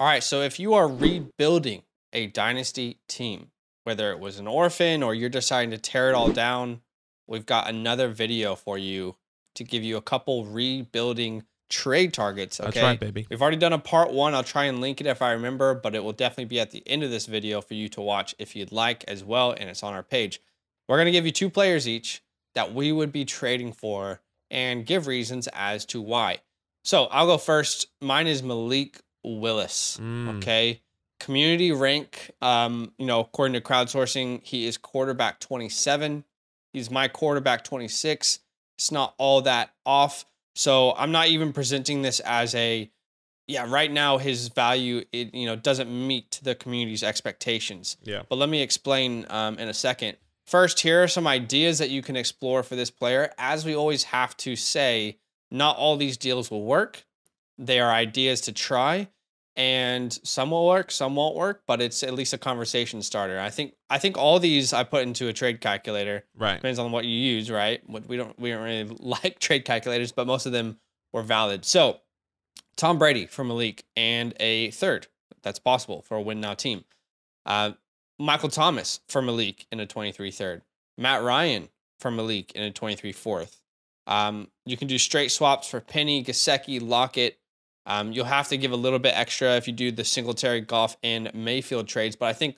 All right, so if you are rebuilding a dynasty team, whether it was an orphan or you're deciding to tear it all down, we've got another video for you to give you a couple rebuilding trade targets. That's Okay. right, baby. We've already done a part one. I'll try and link it if I remember, but it will definitely be at the end of this video for you to watch if you'd like as well. And it's on our page. We're going to give you 2 players each that we would be trading for and give reasons as to why. So I'll go first. Mine is Malik Willis. Okay. Community rank, according to crowdsourcing, he is quarterback 27. He's my quarterback 26. It's not all that off. So I'm not even presenting this as right now his value, doesn't meet the community's expectations. Yeah. But let me explain in a second. First, here are some ideas that you can explore for this player. As we always have to say, not all these deals will work. They are ideas to try, and some will work, some won't work, but it's at least a conversation starter. I think all these I put into a trade calculator. Right. Depends on what you use, right? We don't really like trade calculators, but most of them were valid. So Tom Brady for Malik and a third. That's possible for a win now team. Michael Thomas for Malik in a 23 third. Matt Ryan for Malik in a 23 fourth. You can do straight swaps for Penny, Gesicki, Lockett. You'll have to give a little bit extra if you do the Singletary, Goff, and Mayfield trades. But I think,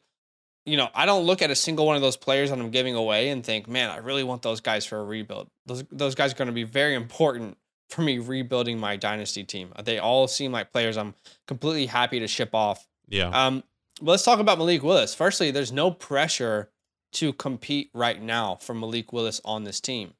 I don't look at a single one of those players that I'm giving away and think, man, I really want those guys for a rebuild. Those guys are going to be very important for me rebuilding my dynasty team. They all seem like players I'm completely happy to ship off. Yeah. But let's talk about Malik Willis. Firstly, there's no pressure to compete right now for Malik Willis on this team.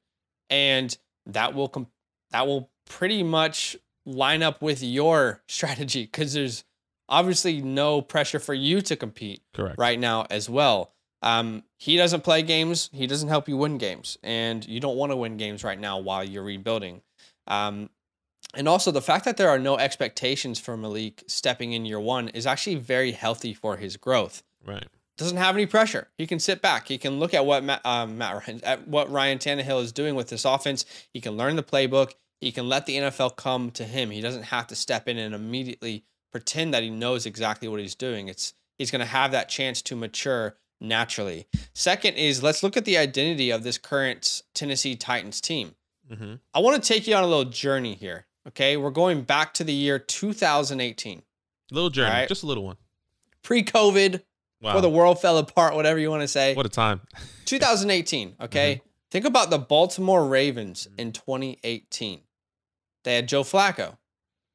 And that will pretty much line up with your strategy because there's obviously no pressure for you to compete right now as well. He doesn't play games. He doesn't help you win games, and you don't want to win games right now while you're rebuilding. And also the fact that there are no expectations for Malik stepping in year one is actually very healthy for his growth. Right. Doesn't have any pressure. He can sit back. He can look at what Ryan Tannehill is doing with this offense. He can learn the playbook. He can let the NFL come to him. He doesn't have to step in and immediately pretend that he knows exactly what he's doing. He's going to have that chance to mature naturally. Second is, let's look at the identity of this current Tennessee Titans team. I want to take you on a little journey here. Okay, we're going back to the year 2018. Little journey, right? Just a little one. Pre-COVID, before the world fell apart, whatever you want to say. What a time. 2018, okay? Think about the Baltimore Ravens in 2018. They had Joe Flacco.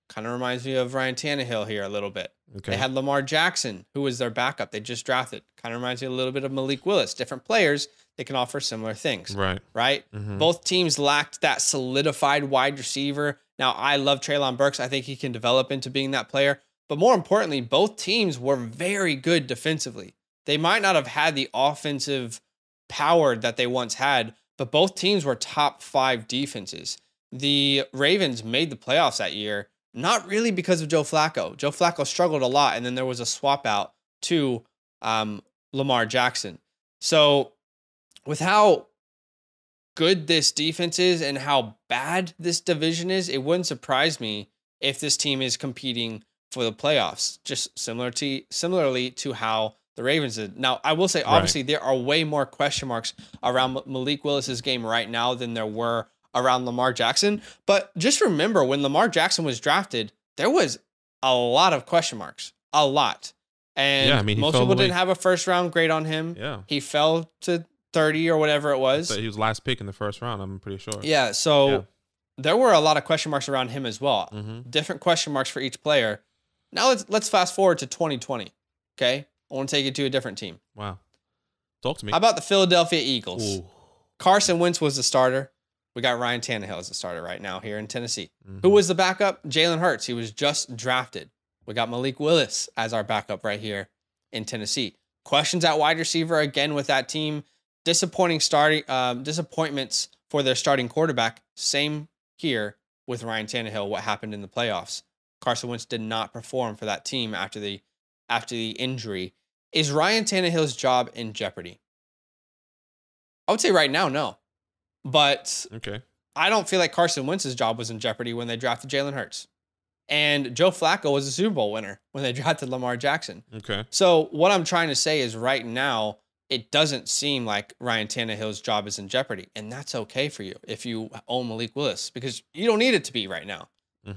Kind of reminds me of Ryan Tannehill here a little bit. Okay. They had Lamar Jackson, who was their backup. They just drafted. Kind of reminds me a little bit of Malik Willis. Different players, they can offer similar things. Right? Both teams lacked that solidified wide receiver. Now, I love Treylon Burks. I think he can develop into being that player. But more importantly, both teams were very good defensively. They might not have had the offensive power that they once had, but both teams were top 5 defenses. The Ravens made the playoffs that year, not really because of Joe Flacco. Joe Flacco struggled a lot, and then there was a swap out to Lamar Jackson. So with how good this defense is and how bad this division is, it wouldn't surprise me if this team is competing for the playoffs, just similarly to how the Ravens did. Now, I will say, obviously, there are way more question marks around Malik Willis's game right now than there were around Lamar Jackson. But just remember, when Lamar Jackson was drafted, there was a lot of question marks. A lot. And most people didn't have a first-round grade on him. Yeah. He fell to 30 or whatever it was. He was last pick in the first round, I'm pretty sure. Yeah, so there were a lot of question marks around him as well. Different question marks for each player. Now let's fast forward to 2020, okay? I want to take you to a different team. Wow. Talk to me. How about the Philadelphia Eagles? Ooh. Carson Wentz was the starter. We got Ryan Tannehill as the starter right now here in Tennessee. Who was the backup? Jalen Hurts. He was just drafted. We got Malik Willis as our backup right here in Tennessee. Questions at wide receiver again with that team. Disappointments for their starting quarterback. Same here with Ryan Tannehill. What happened in the playoffs? Carson Wentz did not perform for that team after the injury. Is Ryan Tannehill's job in jeopardy? I would say right now, no. But I don't feel like Carson Wentz's job was in jeopardy when they drafted Jalen Hurts. And Joe Flacco was a Super Bowl winner when they drafted Lamar Jackson. Okay. So what I'm trying to say is right now, it doesn't seem like Ryan Tannehill's job is in jeopardy. And that's okay for you if you own Malik Willis, because you don't need it to be right now.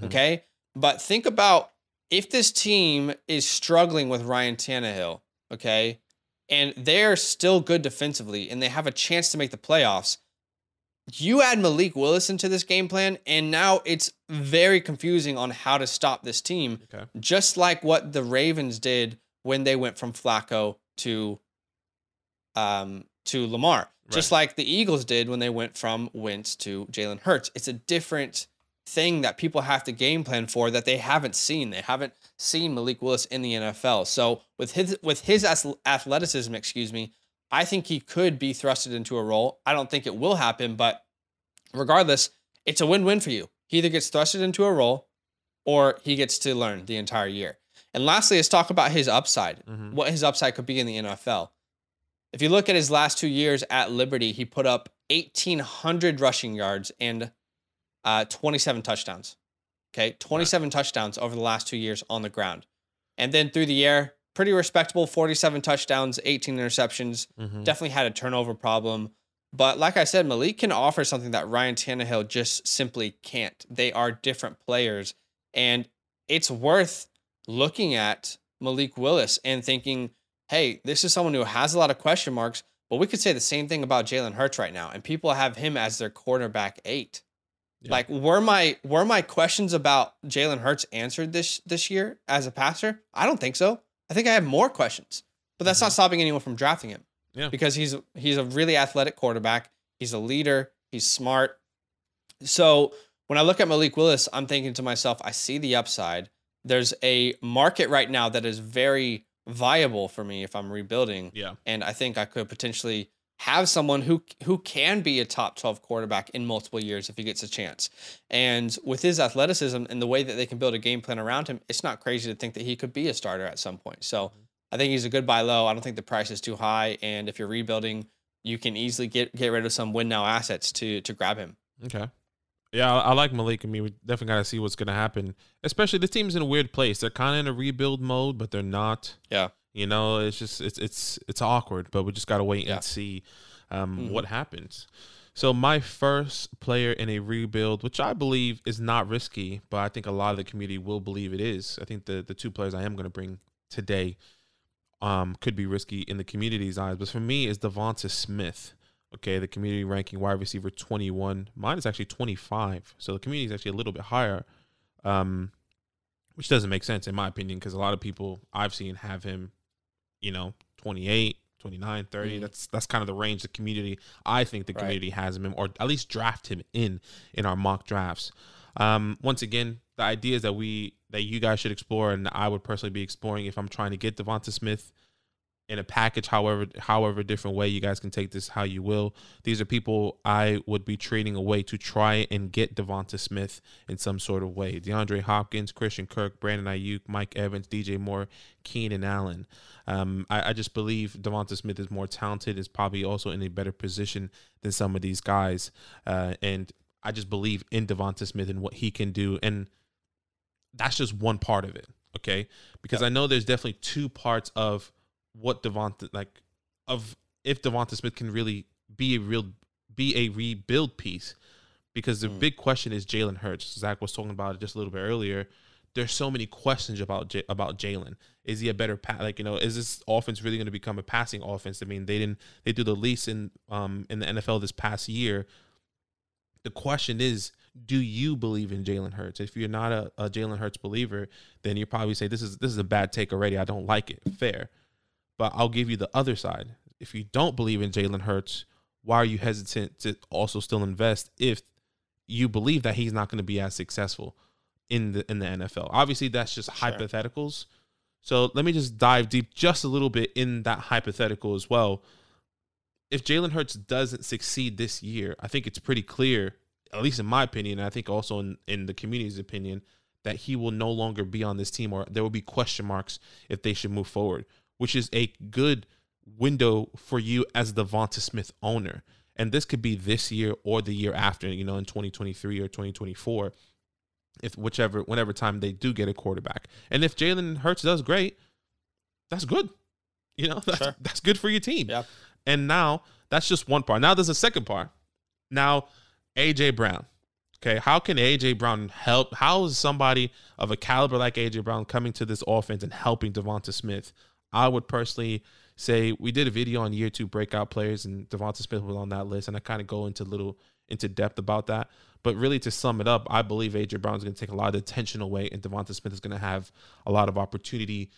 Okay. But think about if this team is struggling with Ryan Tannehill, okay, and they're still good defensively and they have a chance to make the playoffs, you add Malik Willis into this game plan, and now it's very confusing on how to stop this team. Okay. Just like what the Ravens did when they went from Flacco to Lamar. Right. Just like the Eagles did when they went from Wentz to Jalen Hurts. It's a different thing that people have to game plan for that they haven't seen. They haven't seen Malik Willis in the NFL. So with his athleticism, I think he could be thrusted into a role. I don't think it will happen, but regardless, it's a win-win for you. He either gets thrusted into a role or he gets to learn the entire year. And lastly, let's talk about his upside, what his upside could be in the NFL. If you look at his last 2 years at Liberty, he put up 1,800 rushing yards and 27 touchdowns. Okay, 27 touchdowns over the last 2 years on the ground. And then through the air, pretty respectable, 47 touchdowns, 18 interceptions. Definitely had a turnover problem. But like I said, Malik can offer something that Ryan Tannehill just simply can't. They are different players. And it's worth looking at Malik Willis and thinking, hey, this is someone who has a lot of question marks, but we could say the same thing about Jalen Hurts right now. And people have him as their quarterback 8. Yeah. Like, were my questions about Jalen Hurts answered this year as a passer? I don't think so. I think I have more questions, but that's not stopping anyone from drafting him. Yeah, because he's a really athletic quarterback. He's a leader. He's smart. So when I look at Malik Willis, I'm thinking to myself, I see the upside. There's a market right now that is very viable for me if I'm rebuilding. Yeah, and I think I could potentially have someone who can be a top 12 quarterback in multiple years if he gets a chance. And with his athleticism and the way that they can build a game plan around him, it's not crazy to think that he could be a starter at some point. So I think he's a good buy low. I don't think the price is too high. And if you're rebuilding, you can easily get rid of some win now assets to grab him. Okay. Yeah, I like Malik. I mean, we definitely got to see what's going to happen. Especially the team's in a weird place. They're kind of in a rebuild mode, but they're not. Yeah. You know, it's just it's awkward, but we just got to wait and see what happens. So my first player in a rebuild, which I believe is not risky, but I think a lot of the community will believe it is. I think the 2 players I am going to bring today could be risky in the community's eyes. But for me, is Devonta Smith. Okay, the community ranking wide receiver 21. Mine is actually 25. So the community is actually a little bit higher, which doesn't make sense in my opinion because a lot of people I've seen have him, 28, 29, 30. That's kind of the range the community, I think the community has him in, or at least draft him in our mock drafts. Once again, the ideas that you guys should explore, and I would personally be exploring if I'm trying to get Devonta Smith in a package, however different way, you guys can take this how you will. These are people I would be trading away to try and get Devonta Smith in some sort of way. DeAndre Hopkins, Christian Kirk, Brandon Ayuk, Mike Evans, DJ Moore, Keenan Allen. I just believe Devonta Smith is more talented, is probably also in a better position than some of these guys. And I just believe in Devonta Smith and what he can do. And that's just one part of it, okay? Because I know there's definitely 2 parts of what if Devonta Smith can really be a rebuild piece, because the big question is Jalen Hurts. Zach was talking about it just a little bit earlier. There's so many questions about Jalen. Is he a better is this offense really going to become a passing offense? I mean, they do the least in the NFL this past year. The question is, do you believe in Jalen Hurts? If you're not a Jalen Hurts believer, then you probably say this is a bad take already. I don't like it. Fair. But I'll give you the other side. If you don't believe in Jalen Hurts, why are you hesitant to also still invest if you believe that he's not going to be as successful in the NFL? Obviously, that's just hypotheticals. So let me just dive deep just a little bit in that hypothetical as well. If Jalen Hurts doesn't succeed this year, I think it's pretty clear, at least in my opinion, and I think also in the community's opinion, that he will no longer be on this team, or there will be question marks if they should move forward, which is a good window for you as the Devonta Smith owner. And this could be this year or the year after, in 2023 or 2024. whenever time they do get a quarterback. And if Jalen Hurts does great, that's good. You know, that's good for your team. Yeah. And now that's just one part. Now there's a second part. Now, A.J. Brown. Okay, how can A.J. Brown help? How is somebody of a caliber like A.J. Brown coming to this offense and helping Devonta Smith? I would personally say we did a video on year 2 breakout players, and Devonta Smith was on that list, and I kind of go into depth about that. But really, to sum it up, I believe A.J. Brown is going to take a lot of the attention away, and Devonta Smith is going to have a lot of opportunity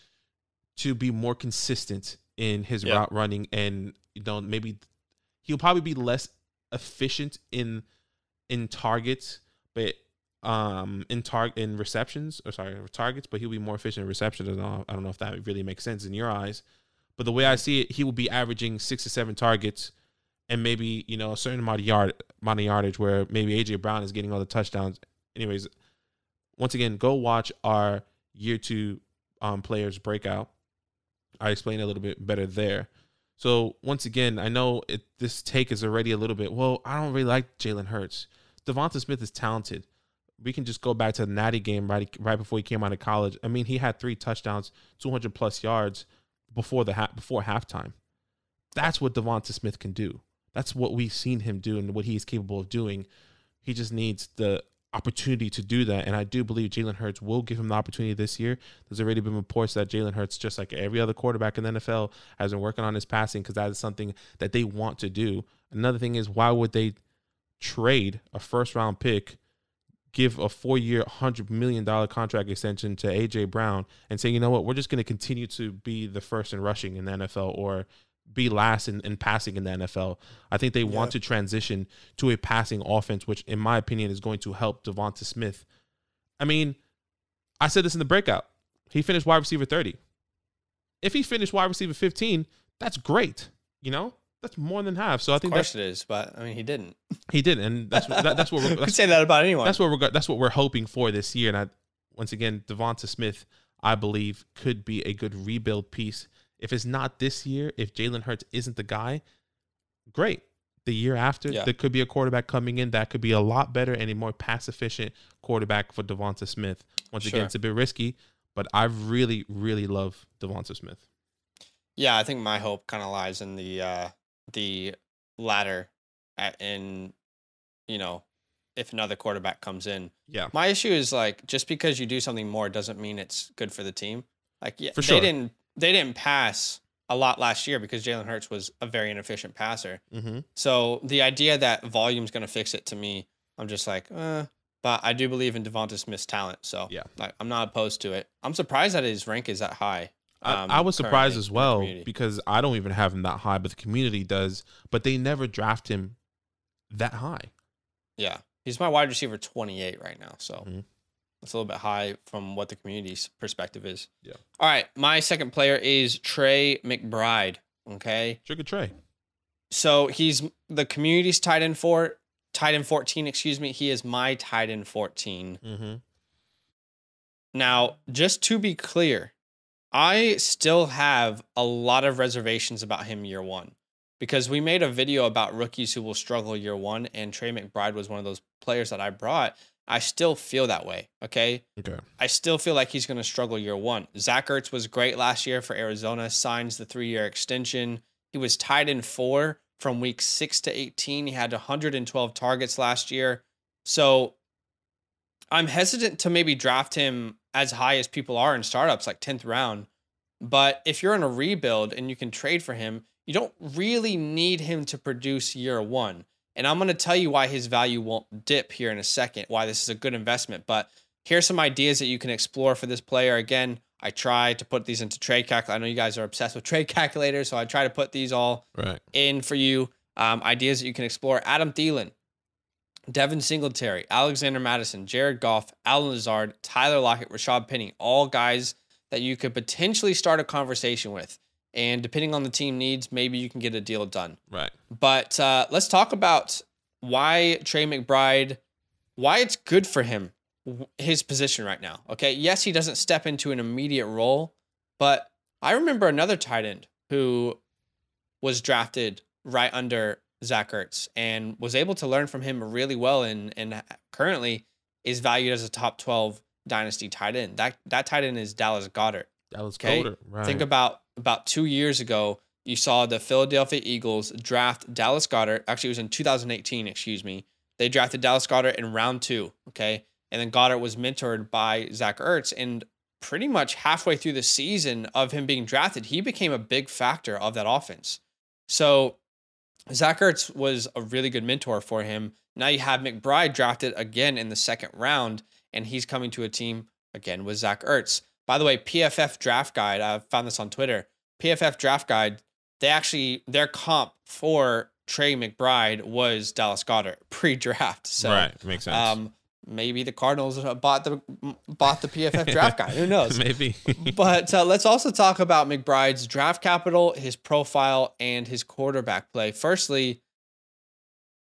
to be more consistent in his route running, and maybe he'll probably be less efficient in targets, but in receptions, targets, but he'll be more efficient in receptions. I don't know if that really makes sense in your eyes, but the way I see it, he will be averaging 6 to 7 targets, and maybe a certain amount of yardage where maybe AJ Brown is getting all the touchdowns. Anyways, once again, go watch our year 2 players breakout. I explained a little bit better there. So once again, I know this take is already a little bit, well, I don't really like Jalen Hurts. Devonta Smith is talented. We can just go back to the Natty game right before he came out of college. I mean, he had 3 touchdowns, 200 plus yards before halftime. That's what Devonta Smith can do. That's what we've seen him do and what he is capable of doing. He just needs the opportunity to do that, and I do believe Jalen Hurts will give him the opportunity this year. There's already been reports that Jalen Hurts, just like every other quarterback in the NFL, has been working on his passing because that is something that they want to do. Another thing is, why would they trade a first-round pick, give a 4-year, $100 million contract extension to A.J. Brown, and say, you know what, we're just going to continue to be the first in rushing in the NFL or be last in passing in the NFL. I think they want to transition to a passing offense, which in my opinion is going to help Devonta Smith. I mean, I said this in the breakout. He finished wide receiver 30. If he finished wide receiver 15, that's great. That's more than half. So I think of course it is, but I mean, he didn't. He didn't, and that's what we're. You could say that about anyone. That's what we're hoping for this year. And once again, Devonta Smith, I believe, could be a good rebuild piece. If it's not this year, if Jalen Hurts isn't the guy, great. The year after, there could be a quarterback coming in that could be a lot better and a more pass-efficient quarterback for Devonta Smith. Once again, it's a bit risky, but I really, really love Devonta Smith. Yeah, I think my hope kind of lies in the latter, if another quarterback comes in. Yeah. My issue is, like, just because you do something more doesn't mean it's good for the team. Like, for sure. They didn't pass a lot last year because Jalen Hurts was a very inefficient passer. Mm-hmm. So the idea that volume's going to fix it, to me, I'm just like, but I do believe in Devonta Smith's talent. So I'm not opposed to it. I'm surprised that his rank is that high. I was surprised as well because I don't even have him that high, but the community does. But they never draft him that high. Yeah. He's my wide receiver 28 right now. So it's a little bit high from what the community's perspective is. Yeah. All right. My second player is Trey McBride. Okay. Sugar Trey. So he's the community's tight end 14, excuse me. He is my tight end 14. Mm-hmm. Now, just to be clear, I still have a lot of reservations about him year 1 because we made a video about rookies who will struggle year 1, and Trey McBride was one of those players that I brought. I still feel that way, okay? I still feel like he's going to struggle year 1. Zach Ertz was great last year for Arizona, signs the 3-year extension. He was tied in 4 from week 6 to 18. He had 112 targets last year. So I'm hesitant to maybe draft him as high as people are in startups, like 10th round. But if you're in a rebuild and you can trade for him, you don't really need him to produce year 1. And I'm going to tell you why his value won't dip here in a second, why this is a good investment. But here's some ideas that you can explore for this player. Again, I try to put these into trade calculator. I know you guys are obsessed with trade calculators, so I try to put these all in for you. Ideas that you can explore. Adam Thielen, Devin Singletary, Alexander Madison, Jared Goff, Alan Lazard, Tyler Lockett, Rashad Penny, all guys that you could potentially start a conversation with. And depending on the team needs, maybe you can get a deal done. Right. But let's talk about why Trey McBride, why it's good for him, his position right now. Okay, yes, he doesn't step into an immediate role, but I remember another tight end who was drafted right under Zach Ertz and was able to learn from him really well and currently is valued as a top 12 dynasty tight end. That tight end is Dallas Goedert. Dallas Goedert, right. Think about 2 years ago, you saw the Philadelphia Eagles draft Dallas Goedert. Actually, it was in 2018, excuse me. They drafted Dallas Goedert in round 2, okay? And then Goddard was mentored by Zach Ertz. And pretty much halfway through the season of him being drafted, he became a big factor of that offense. So Zach Ertz was a really good mentor for him. Now you have McBride drafted again in the 2nd round, and he's coming to a team again with Zach Ertz. By the way, PFF Draft Guide, I found this on Twitter. PFF Draft Guide, their comp for Trey McBride was Dallas Goedert pre-draft. So, right, makes sense. Maybe the Cardinals bought the PFF Draft Guide. Who knows? Maybe. But let's also talk about McBride's draft capital, his profile, and his quarterback play. Firstly,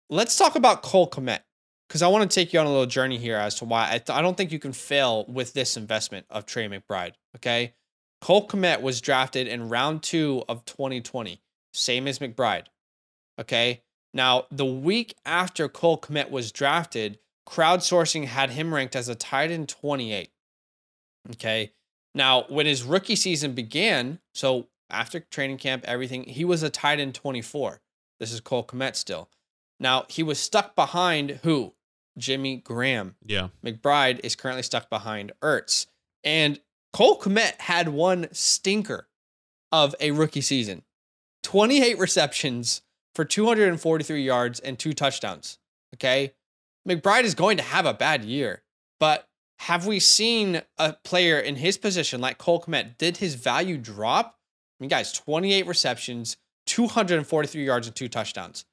let's talk about Cole Kmet, because I want to take you on a little journey here as to why I don't think you can fail with this investment of Trey McBride. Okay, Cole Kmet was drafted in round 2 of 2020, same as McBride. Okay, now the week after Cole Kmet was drafted, crowdsourcing had him ranked as a tight end 28. Okay, now when his rookie season began, so after training camp, everything, he was a tight end 24. This is Cole Kmet still. Now he was stuck behind who? Jimmy Graham. Yeah. McBride is currently stuck behind Ertz. And Cole Kmet had one stinker of a rookie season. 28 receptions for 243 yards and 2 touchdowns. Okay? McBride is going to have a bad year. But have we seen a player in his position like Cole Kmet? Did his value drop? I mean, guys, 28 receptions, 243 yards and 2 touchdowns.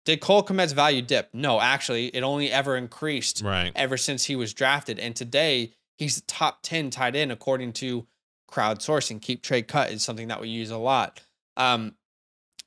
Did Cole Kmet's value dip? No, actually, it only ever increased ever since he was drafted. And today, he's the top 10 tight end according to crowdsourcing. Keep Trade Cut is something that we use a lot.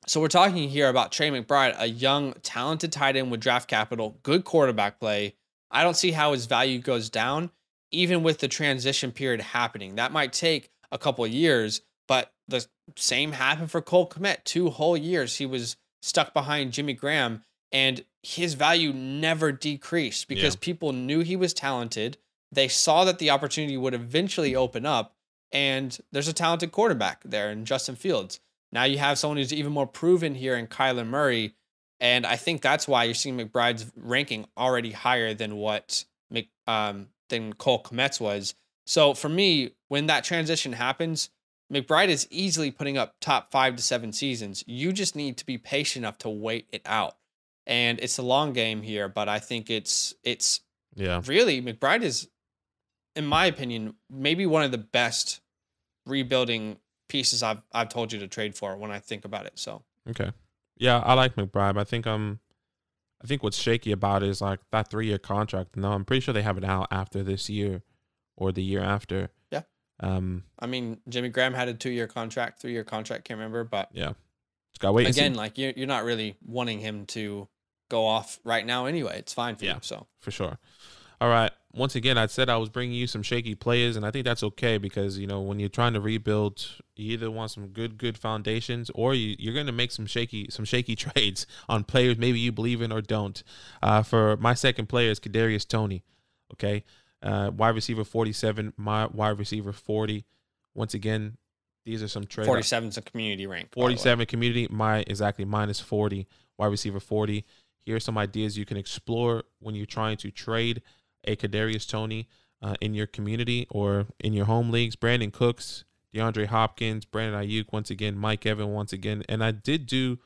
So we're talking here about Trey McBride, a young, talented tight end with draft capital, good quarterback play. I don't see how his value goes down, even with the transition period happening. That might take a couple of years, but the same happened for Cole Kmet. 2 whole years he was stuck behind Jimmy Graham, and his value never decreased because people knew he was talented. They saw that the opportunity would eventually open up, and there's a talented quarterback there in Justin Fields. Now you have someone who's even more proven here in Kyler Murray, and I think that's why you're seeing McBride's ranking already higher than what than Cole Kmet's was. So for me, when that transition happens, McBride is easily putting up top 5 to 7 seasons. You just need to be patient enough to wait it out. And it's a long game here, but I think it's really, McBride is, in my opinion, maybe one of the best rebuilding pieces I've told you to trade for when I think about it. So okay. Yeah, I like McBride. I think what's shaky about it is like that 3-year contract. No, I'm pretty sure they have it out after this year or the year after. Yeah. I mean, Jimmy Graham had a 2-year contract, 3-year contract, can't remember, but yeah, just gotta wait. Again, like you're not really wanting him to go off right now anyway. It's fine for you. So for sure. All right. Once again, I said I was bringing you some shaky players, and I think that's okay because, you know, when you're trying to rebuild, you either want some good foundations or you're going to make some shaky trades on players maybe you believe in or don't. For my second player is Kadarius Toney. Okay. Wide receiver 47, my wide receiver 40. Once again, these are some trade. 47 is a community rank. 47 community. Mine is 40. Wide receiver 40. Here are some ideas you can explore when you're trying to trade a Kadarius Toney in your community or in your home leagues. Brandon Cooks, DeAndre Hopkins, Brandon Ayuk, once again, Mike Evans, once again. And I did do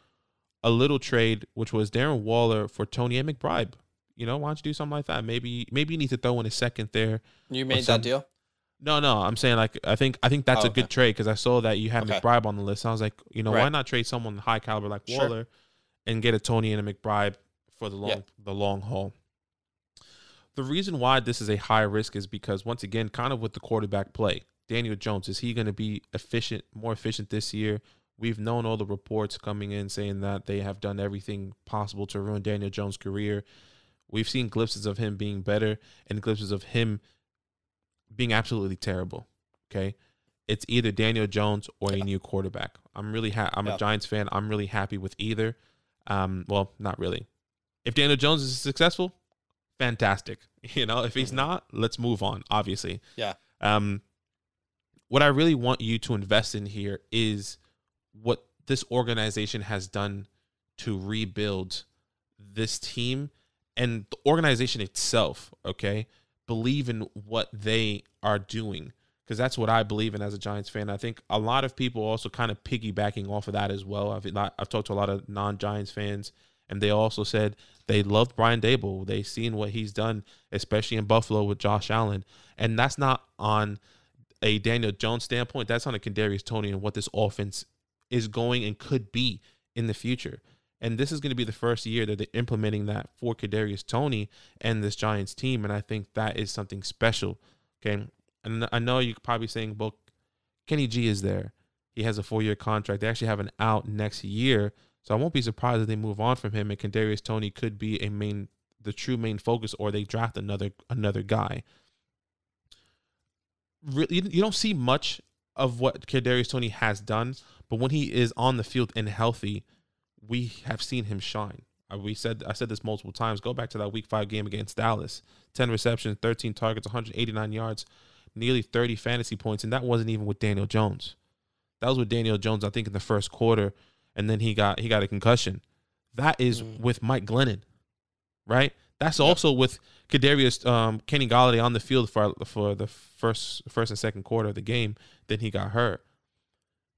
a little trade, which was Darren Waller for Toney and McBride. You know, why don't you do something like that? Maybe you need to throw in a second there. You made that deal? No. I'm saying like I think that's a good trade because I saw that you had McBride on the list. I was like, you know, why not trade someone high caliber like Waller and get a Toney and a McBride for the long haul. The reason why this is a high risk is because, once again, kind of with the quarterback play, Daniel Jones, is he going to be more efficient this year? We've known all the reports coming in saying that they have done everything possible to ruin Daniel Jones' career. We've seen glimpses of him being better and glimpses of him being absolutely terrible. Okay, it's either Daniel Jones or a new quarterback. I'm a Giants fan. I'm really happy with either. Well, not really. If Daniel Jones is successful, fantastic. If he's not, let's move on, obviously. Yeah. What I really want you to invest in here is what this organization has done to rebuild this team and the organization itself, okay? Believe in what they are doing, because that's what I believe in as a Giants fan. I think a lot of people also kind of piggybacking off of that as well. I've talked to a lot of non-Giants fans, and they also said they loved Brian Daboll. They've seen what he's done, especially in Buffalo with Josh Allen. And that's not on a Daniel Jones standpoint. That's on a Kadarius Toney and what this offense is going and could be in the future. And this is going to be the first year that they're implementing that for Kadarius Toney and this Giants team. And I think that is something special. Okay. And I know you're probably saying, well, Kenny G is there. He has a 4-year contract. They actually have an out next year. So I won't be surprised if they move on from him and Kadarius Toney could be the true main focus, or they draft another guy. Really, you don't see much of what Kadarius Toney has done, but when he is on the field and healthy, we have seen him shine. I said this multiple times. Go back to that Week 5 game against Dallas. 10 receptions, 13 targets, 189 yards, nearly 30 fantasy points, and that wasn't even with Daniel Jones. That was with Daniel Jones, I think, in the first quarter, and then he got a concussion. That is with Mike Glennon, right? That's also with Kadarius, Kenny Golladay on the field for the first and second quarter of the game. Then he got hurt.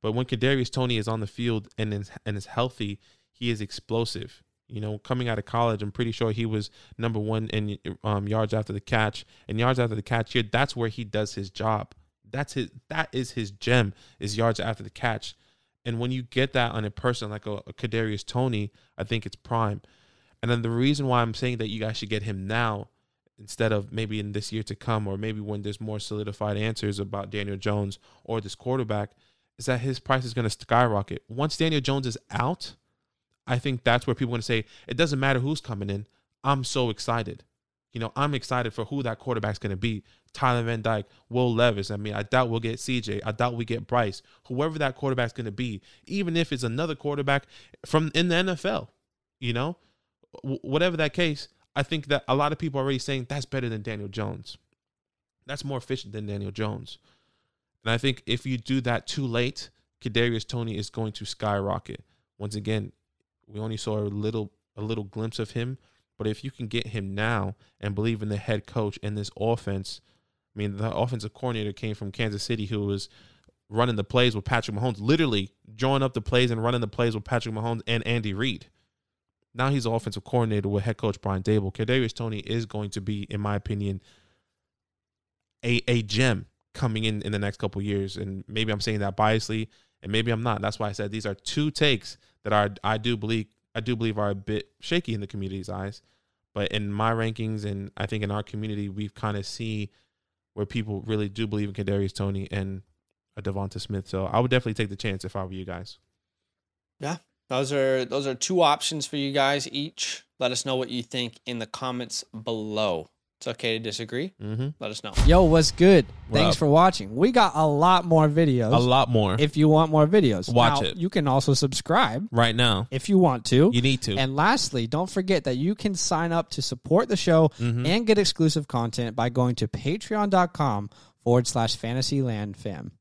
But when Kadarius Toney is on the field and is healthy, he is explosive. Coming out of college, I'm pretty sure he was number 1 in yards after the catch. And yards after the catch here, that's where he does his job. That is his gem, is yards after the catch. And when you get that on a person like a Kadarius Toney, I think it's prime. And then the reason why I'm saying that you guys should get him now instead of maybe in this year to come, or maybe when there's more solidified answers about Daniel Jones or this quarterback, is that his price is going to skyrocket. Once Daniel Jones is out, I think that's where people are going to say, it doesn't matter who's coming in. I'm so excited. I'm excited for who that quarterback's going to be. Tyler Van Dyke, Will Levis. I doubt we'll get CJ. I doubt we get Bryce. Whoever that quarterback's going to be, even if it's another quarterback in the NFL, whatever that case, I think that a lot of people are already saying that's better than Daniel Jones. That's more efficient than Daniel Jones. And I think if you do that too late, Kadarius Toney is going to skyrocket. Once again, we only saw a little glimpse of him, but if you can get him now and believe in the head coach and this offense, the offensive coordinator came from Kansas City, who was running the plays with Patrick Mahomes, literally drawing up the plays and running the plays with Patrick Mahomes and Andy Reid. Now he's the offensive coordinator with head coach Brian Daboll. Kadarius Toney is going to be, in my opinion, a gem coming in the next couple of years. And maybe I'm saying that biasly, and maybe I'm not. That's why I said these are two takes that I do believe are a bit shaky in the community's eyes. But in my rankings, and I think in our community, we've kind of seen where people really do believe in Kadarius Toney and a Devonta Smith. So I would definitely take the chance if I were you guys. Yeah. Those are 2 options for you guys each. Let us know what you think in the comments below. It's okay to disagree. Let us know. Yo, what's good? Thanks for watching. We got a lot more videos. A lot more. If you want more videos. Watch it. You can also subscribe. Right now. If you want to. You need to. And lastly, don't forget that you can sign up to support the show and get exclusive content by going to patreon.com/FantasyLandFam.